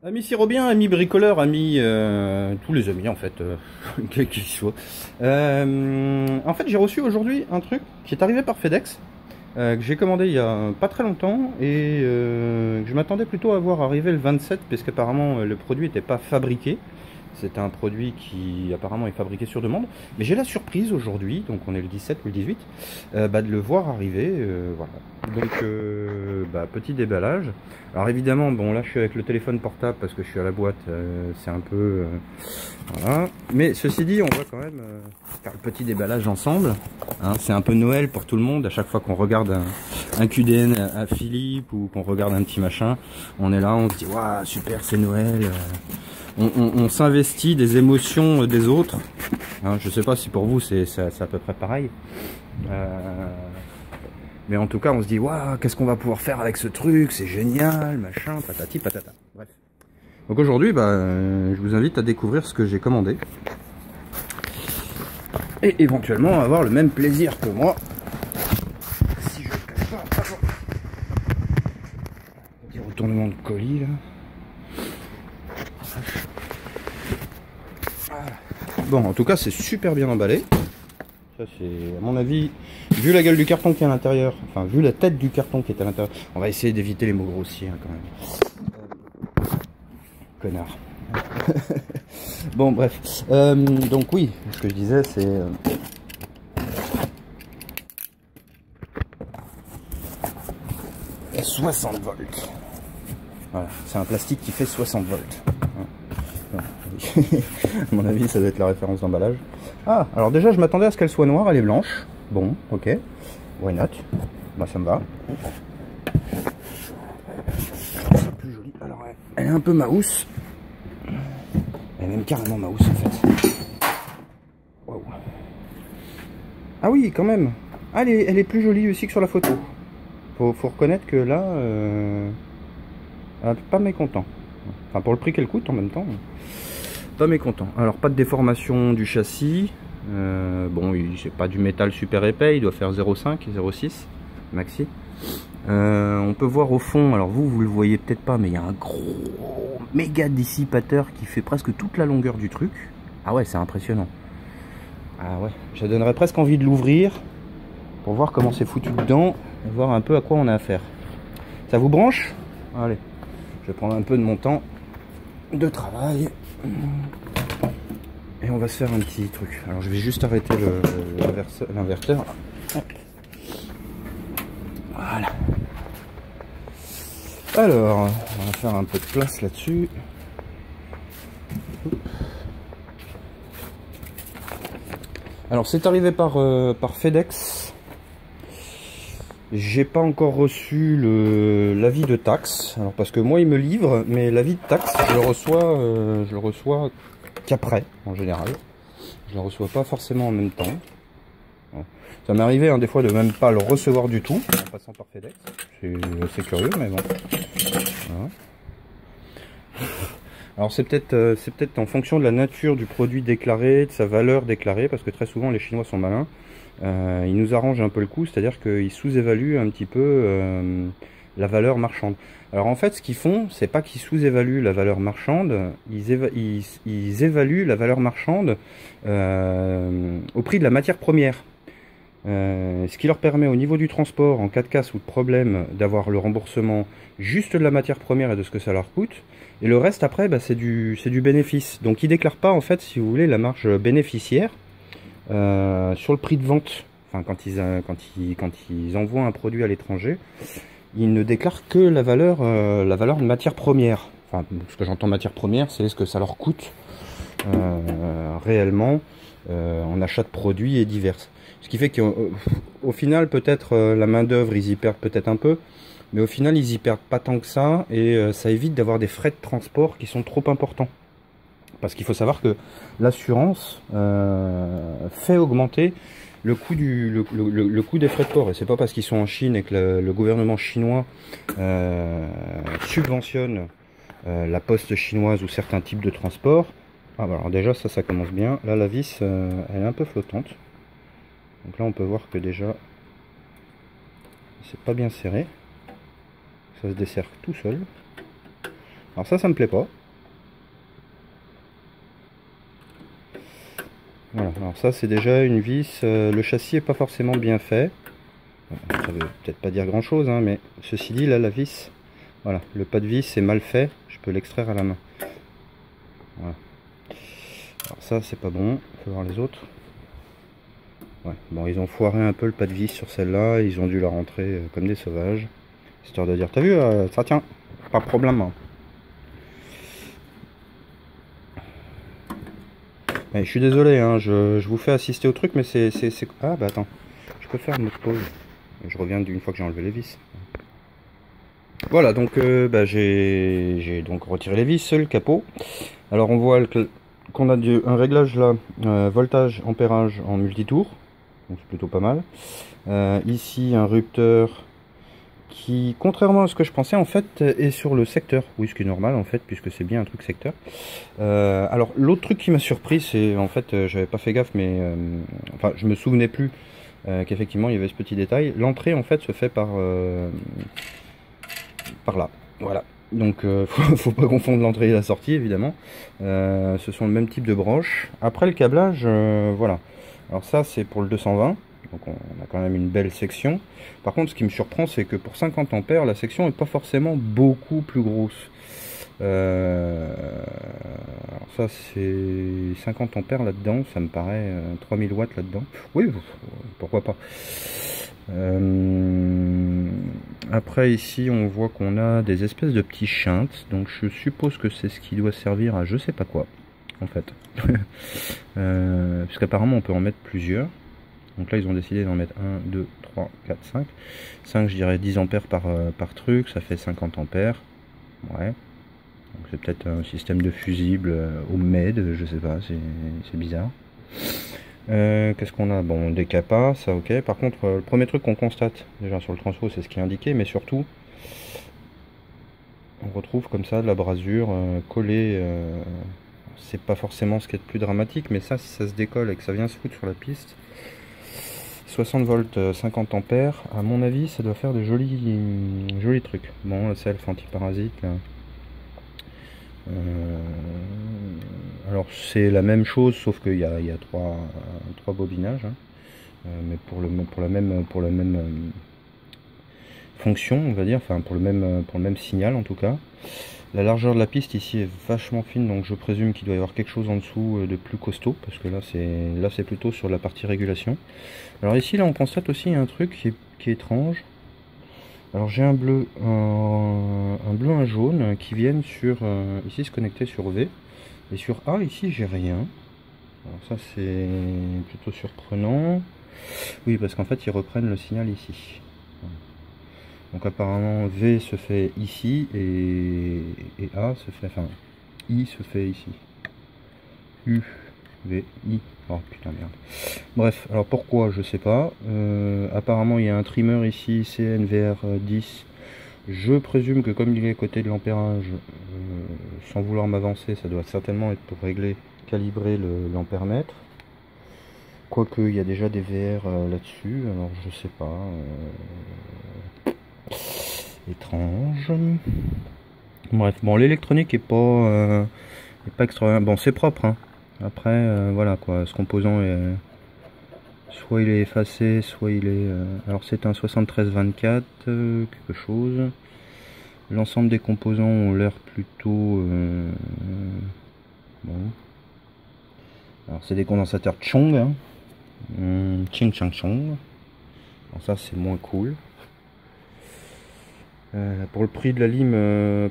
Ami sirobien, ami bricoleur, ami tous les amis en fait, quels qu'ils soient. En fait, j'ai reçu aujourd'hui un truc qui est arrivé par FedEx, que j'ai commandé il y a pas très longtemps et que je m'attendais plutôt à voir arriver le 27 parce qu'apparemment le produit n'était pas fabriqué. C'est un produit qui apparemment est fabriqué sur demande. Mais j'ai la surprise aujourd'hui, donc on est le 17 ou le 18, de le voir arriver. Voilà. Donc petit déballage. Alors évidemment, bon là je suis avec le téléphone portable parce que je suis à la boîte, c'est un peu... voilà. Mais ceci dit, on va quand même faire le petit déballage ensemble. Hein, c'est un peu Noël pour tout le monde. À chaque fois qu'on regarde un QDN à Philippe ou qu'on regarde un petit machin, on est là, on se dit waouh super, c'est Noël. On s'investit des émotions des autres. Hein, je sais pas si pour vous c'est à peu près pareil. Mais en tout cas, on se dit waouh, qu'est-ce qu'on va pouvoir faire avec ce truc, c'est génial, machin, patati patata. Bref. Donc aujourd'hui, je vous invite à découvrir ce que j'ai commandé. Et éventuellement avoir le même plaisir que moi. Si je ne cache pas, petit retournement de colis là. Bon, en tout cas, c'est super bien emballé. Ça, c'est, à mon avis, vu la gueule du carton qui est à l'intérieur, enfin, vu la tête du carton qui est à l'intérieur, on va essayer d'éviter les mots grossiers, hein, quand même. Connard. Bon, bref. Donc, oui, ce que je disais, c'est... 60 volts. Voilà, c'est un plastique qui fait 60 volts. À mon avis, ça doit être la référence d'emballage. Ah, alors déjà, je m'attendais à ce qu'elle soit noire, elle est blanche. Bon, ok. Why not? Moi, ça me va. C'est plus joli. Alors, elle est un peu mouse. Elle est même carrément mouse, en fait. Wow. Ah oui, quand même. Ah, elle est plus jolie aussi que sur la photo. Faut reconnaître que là, pas mécontent. Enfin, pour le prix qu'elle coûte, en même temps. Pas mécontent. Alors pas de déformation du châssis. Bon, c'est pas du métal super épais, il doit faire 0,5, 0,6 maxi. On peut voir au fond, alors vous le voyez peut-être pas, mais il y a un gros méga dissipateur qui fait presque toute la longueur du truc. Ah ouais, c'est impressionnant. Ah ouais, ça donnerait presque envie de l'ouvrir pour voir comment c'est foutu dedans et voir un peu à quoi on a affaire. Ça vous branche? Allez, je vais prendre un peu de mon temps de travail. Et on va se faire un petit truc. Alors je vais juste arrêter l'inverteur. Voilà. Alors, on va faire un peu de place là-dessus. Alors c'est arrivé par FedEx. J'ai pas encore reçu l'avis de taxe. Alors parce que moi il me livre, mais l'avis de taxe je le reçois qu'après en général. Je le reçois pas forcément en même temps. Ça m'est arrivé des fois de même pas le recevoir du tout en passant par FedEx. C'est curieux, mais bon. Voilà. Alors c'est peut-être en fonction de la nature du produit déclaré, de sa valeur déclarée, parce que très souvent les Chinois sont malins. Ils nous arrangent un peu le coup, c'est-à-dire qu'ils sous-évaluent un petit peu la valeur marchande. Alors en fait, ce qu'ils font, c'est pas qu'ils sous-évaluent la valeur marchande, ils évaluent la valeur marchande au prix de la matière première. Ce qui leur permet au niveau du transport, en cas de casse ou de problème, d'avoir le remboursement juste de la matière première et de ce que ça leur coûte. Et le reste après, c'est du bénéfice. Donc ils déclarent pas en fait, si vous voulez, la marge bénéficiaire sur le prix de vente. Enfin, quand ils envoient un produit à l'étranger, ils ne déclarent que la valeur de matière première. Enfin, ce que j'entends matière première, c'est ce que ça leur coûte réellement en achat de produits et divers. Ce qui fait qu'au final, peut-être la main d'œuvre, ils y perdent peut-être un peu, mais au final, ils y perdent pas tant que ça, et ça évite d'avoir des frais de transport qui sont trop importants. Parce qu'il faut savoir que l'assurance fait augmenter le coût le coût des frais de port. Et c'est pas parce qu'ils sont en Chine et que le gouvernement chinois subventionne la poste chinoise ou certains types de transport. Ah, bah alors déjà ça commence bien. Là la vis elle est un peu flottante. Donc là on peut voir que déjà c'est pas bien serré. Ça se dessert tout seul. Alors ça me plaît pas. Voilà, alors ça c'est déjà une vis, le châssis est pas forcément bien fait. Ça veut peut-être pas dire grand chose, hein, mais ceci dit, là la vis, voilà, le pas de vis est mal fait, je peux l'extraire à la main. Voilà. Alors ça c'est pas bon, il faut voir les autres. Ouais, bon, ils ont foiré un peu le pas de vis sur celle-là, ils ont dû la rentrer comme des sauvages. Histoire de dire, t'as vu, ça tient, pas de problème. Hein. Ouais, je suis désolé, hein, je vous fais assister au truc, mais c'est... Ah bah attends, je peux faire une autre pause. Je reviens d'une fois que j'ai enlevé les vis. Voilà, donc bah, j'ai donc retiré les vis, le capot. Alors on voit qu'on a un réglage là, voltage, ampérage en multitour. Donc c'est plutôt pas mal. Ici un rupteur qui, contrairement à ce que je pensais, en fait est sur le secteur. Oui, ce qui est normal en fait, puisque c'est bien un truc secteur. Alors l'autre truc qui m'a surpris, c'est en fait, j'avais pas fait gaffe, mais enfin je me souvenais plus qu'effectivement il y avait ce petit détail. L'entrée en fait se fait par là, voilà. Donc faut pas confondre l'entrée et la sortie évidemment. Ce sont le même type de broche. Après le câblage, voilà. Alors ça c'est pour le 220. Donc on a quand même une belle section. Par contre ce qui me surprend c'est que pour 50 ampères la section est pas forcément beaucoup plus grosse. Alors ça c'est 50 ampères là-dedans, ça me paraît 3000 watts là-dedans. Oui, pourquoi pas. Après ici on voit qu'on a des espèces de petits chintes, donc je suppose que c'est ce qui doit servir à je sais pas quoi en fait. Puisqu'apparemment on peut en mettre plusieurs. Donc là ils ont décidé d'en mettre 1, 2, 3, 4, 5. 5 je dirais 10 ampères par truc, ça fait 50 ampères. Ouais. Donc c'est peut-être un système de fusible au MED, je sais pas, c'est bizarre. Qu'est-ce qu'on a? Bon, des capas, ça ok. Par contre, le premier truc qu'on constate déjà sur le transfo, c'est ce qui est indiqué, mais surtout, on retrouve comme ça de la brasure collée. C'est pas forcément ce qui est le plus dramatique, mais ça, si ça se décolle et que ça vient se foutre sur la piste, 60 volts, 50 ampères, à mon avis, ça doit faire de jolis trucs. Bon, le self antiparasite, là. Alors c'est la même chose sauf qu'il y a trois bobinages hein. Mais pour la même fonction on va dire, enfin pour le même signal en tout cas. La largeur de la piste ici est vachement fine, donc je présume qu'il doit y avoir quelque chose en dessous de plus costaud, parce que là c'est plutôt sur la partie régulation. Alors ici là on constate aussi un truc qui est étrange. Alors j'ai un bleu, un jaune qui viennent sur ici se connecter sur V, et sur A ici j'ai rien. Alors ça c'est plutôt surprenant. Oui, parce qu'en fait ils reprennent le signal ici. Donc apparemment V se fait ici et A se fait, enfin I se fait ici. U, V, I. Oh putain merde. Bref, alors pourquoi je sais pas. Apparemment il y a un trimmer ici CNVR10. Je présume que comme il est à côté de l'ampérage, sans vouloir m'avancer, ça doit certainement être pour régler, calibrer l'ampèremètre. Quoique il y a déjà des VR là-dessus, alors je sais pas. Étrange. Bref, bon l'électronique est pas extra. Bon c'est propre hein. Après voilà quoi, ce composant est soit il est effacé, soit il est alors c'est un 7324 quelque chose. L'ensemble des composants ont l'air plutôt bon. Alors c'est des condensateurs Chong hein. Ching Chang Chong. Alors ça c'est moins cool. Pour le prix de la lime, et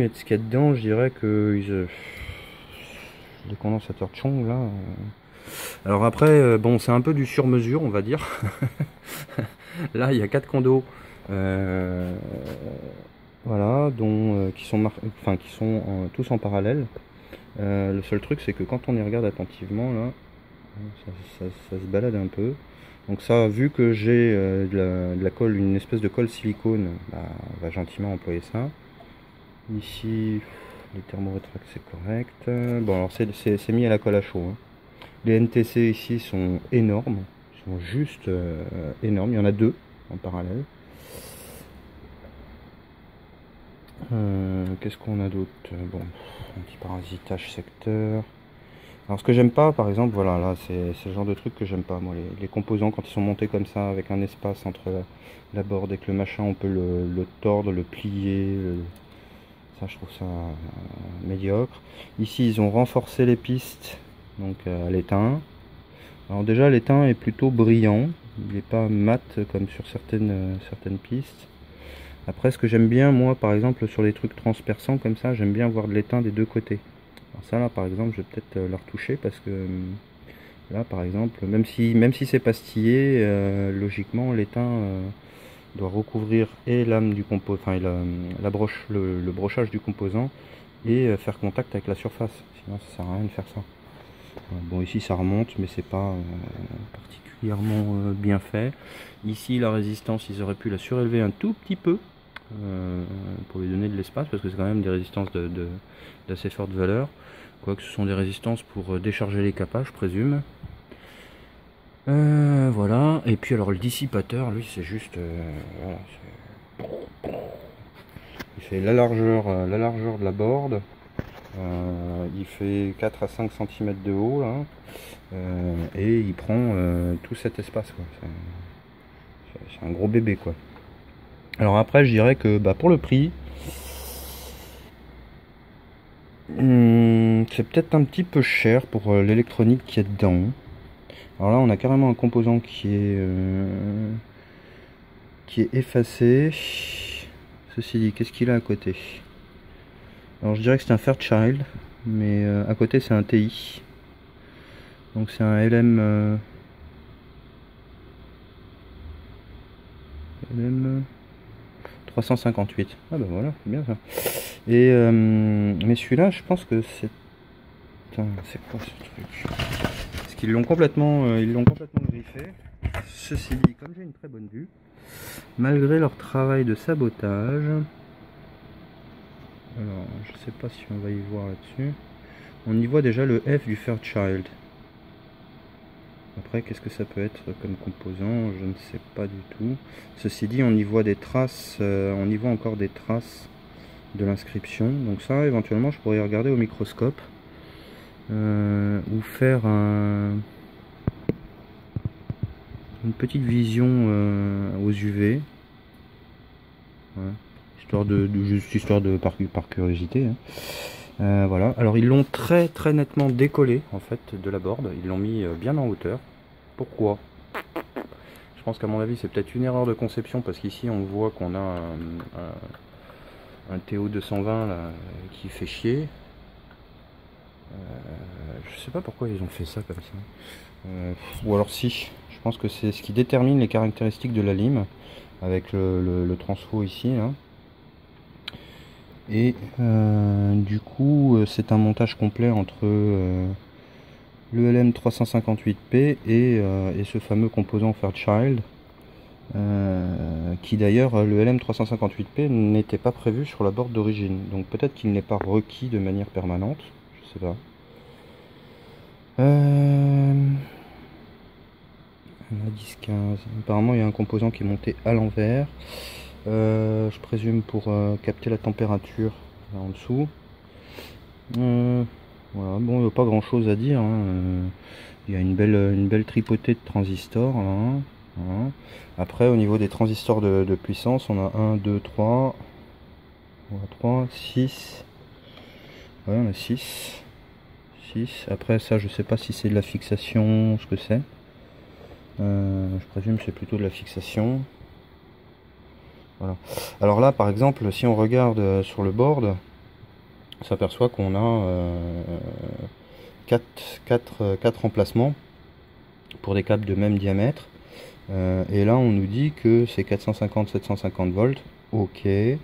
de ce qu'il y a dedans, je dirais que les condensateurs Chong là. Alors après, bon, c'est un peu du sur-mesure, on va dire. Là, il y a 4 condos, voilà, dont qui sont tous en parallèle. Le seul truc, c'est que quand on y regarde attentivement, là, ça se balade un peu. Donc ça, vu que j'ai de la colle, une espèce de colle silicone, bah, on va gentiment employer ça. Ici, les thermorétracts c'est correct. Bon alors c'est mis à la colle à chaud. Hein. Les NTC ici sont énormes, ils sont juste énormes. Il y en a 2 en parallèle. Qu'est-ce qu'on a d'autre? Bon, anti-parasitage secteur. Alors ce que j'aime pas, par exemple, voilà, là c'est le genre de truc que j'aime pas, moi, les composants quand ils sont montés comme ça, avec un espace entre la board et que le machin, on peut le tordre, le plier, ça je trouve ça médiocre. Ici ils ont renforcé les pistes, donc à l'étain. Alors déjà l'étain est plutôt brillant, il n'est pas mat comme sur certaines pistes. Après ce que j'aime bien, moi par exemple sur les trucs transperçants comme ça, j'aime bien voir de l'étain des deux côtés. Alors ça là par exemple je vais peut-être la retoucher parce que là par exemple même si c'est pastillé, logiquement l'étain doit recouvrir et l'âme du composant, enfin la broche, le brochage du composant et faire contact avec la surface, sinon ça sert à rien de faire ça. Bon ici ça remonte mais c'est pas particulièrement bien fait. Ici la résistance ils auraient pu la surélever un tout petit peu pour lui donner de l'espace parce que c'est quand même des résistances d'assez forte valeur, quoique ce sont des résistances pour décharger les capas je présume. Voilà, et puis alors le dissipateur lui c'est juste voilà, il fait la largeur de la board, il fait 4 à 5 cm de haut là, et il prend tout cet espace quoi. C'est un gros bébé quoi. Alors après je dirais que pour le prix c'est peut-être un petit peu cher pour l'électronique qui est dedans. Alors là on a carrément un composant qui est effacé. Ceci dit, qu'est-ce qu'il a à côté? Alors je dirais que c'est un Fairchild, mais à côté c'est un TI. Donc c'est un LM 358. Ah bah voilà, c'est bien ça. Et mais celui-là, je pense que c'est... C'est quoi ce truc? Parce qu'ils l'ont complètement griffé. Ceci dit, comme j'ai une très bonne vue, malgré leur travail de sabotage, alors je sais pas si on va y voir là-dessus, on y voit déjà le F du Fairchild. Après qu'est-ce que ça peut être comme composant, je ne sais pas du tout. Ceci dit, on y voit des traces, on y voit encore des traces de l'inscription, donc ça éventuellement je pourrais regarder au microscope ou faire une petite vision aux UV, voilà. Histoire de par curiosité hein. Voilà, alors ils l'ont très nettement décollé en fait de la board, ils l'ont mis bien en hauteur. Pourquoi? Je pense qu'à mon avis c'est peut-être une erreur de conception parce qu'ici on voit qu'on a un TO 220 là, qui fait chier. Je sais pas pourquoi ils ont fait ça comme ça. Ou alors si, je pense que c'est ce qui détermine les caractéristiques de la lime avec le transfo ici hein. Et du coup c'est un montage complet entre le LM358P et ce fameux composant Fairchild qui d'ailleurs le LM358P n'était pas prévu sur la board d'origine, donc peut-être qu'il n'est pas requis de manière permanente, je sais pas. La 10-15, apparemment il y a un composant qui est monté à l'envers, je présume pour capter la température là en dessous. Voilà, bon il n'y a pas grand chose à dire hein. Il y a une belle tripotée de transistors là. Voilà. Après au niveau des transistors de puissance on a 1, 2, 3, 6, ouais, on a 6. Après ça je sais pas si c'est de la fixation, ce que c'est. Je présume que c'est plutôt de la fixation. Voilà. Alors là par exemple si on regarde sur le board, on s'aperçoit qu'on a 4 emplacements pour des câbles de même diamètre. Et là on nous dit que c'est 450-750 volts. Ok. Mais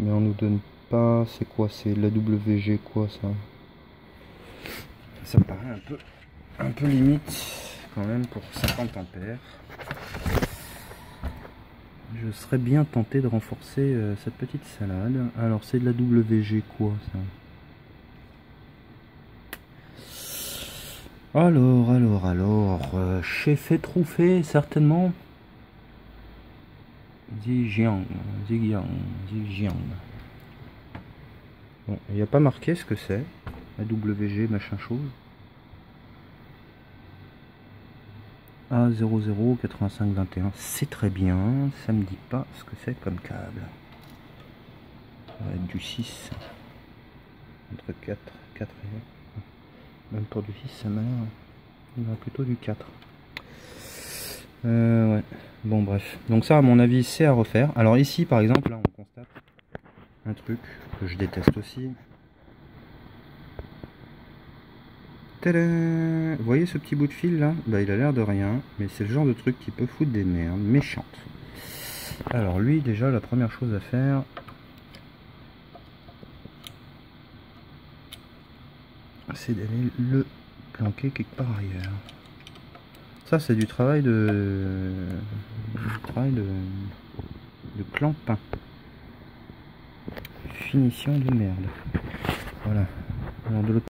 on nous donne pas, c'est quoi, c'est la WG quoi ça? Ça me paraît un peu limite quand même pour 50 ampères. Je serais bien tenté de renforcer cette petite salade. Alors c'est de la WG quoi ça? Alors, chef Trouffé certainement. Zhejiang. Bon, il n'y a pas marqué ce que c'est. AWG machin chose. A008521. C'est très bien. Ça me dit pas ce que c'est comme câble. Ça va être du 6. Entre 4 et... Même pour du 6, ça m'a l'air plutôt du 4. Ouais. Bon, bref. Donc ça, à mon avis, c'est à refaire. Alors ici, par exemple, là, on constate un truc que je déteste aussi. Tadam! Vous voyez ce petit bout de fil là? Bah, il a l'air de rien, mais c'est le genre de truc qui peut foutre des merdes méchantes. Alors lui, déjà, la première chose à faire, c'est d'aller le planquer quelque part ailleurs. Ça, c'est du travail de clampin. Finition de merde. Voilà. Alors de l'autre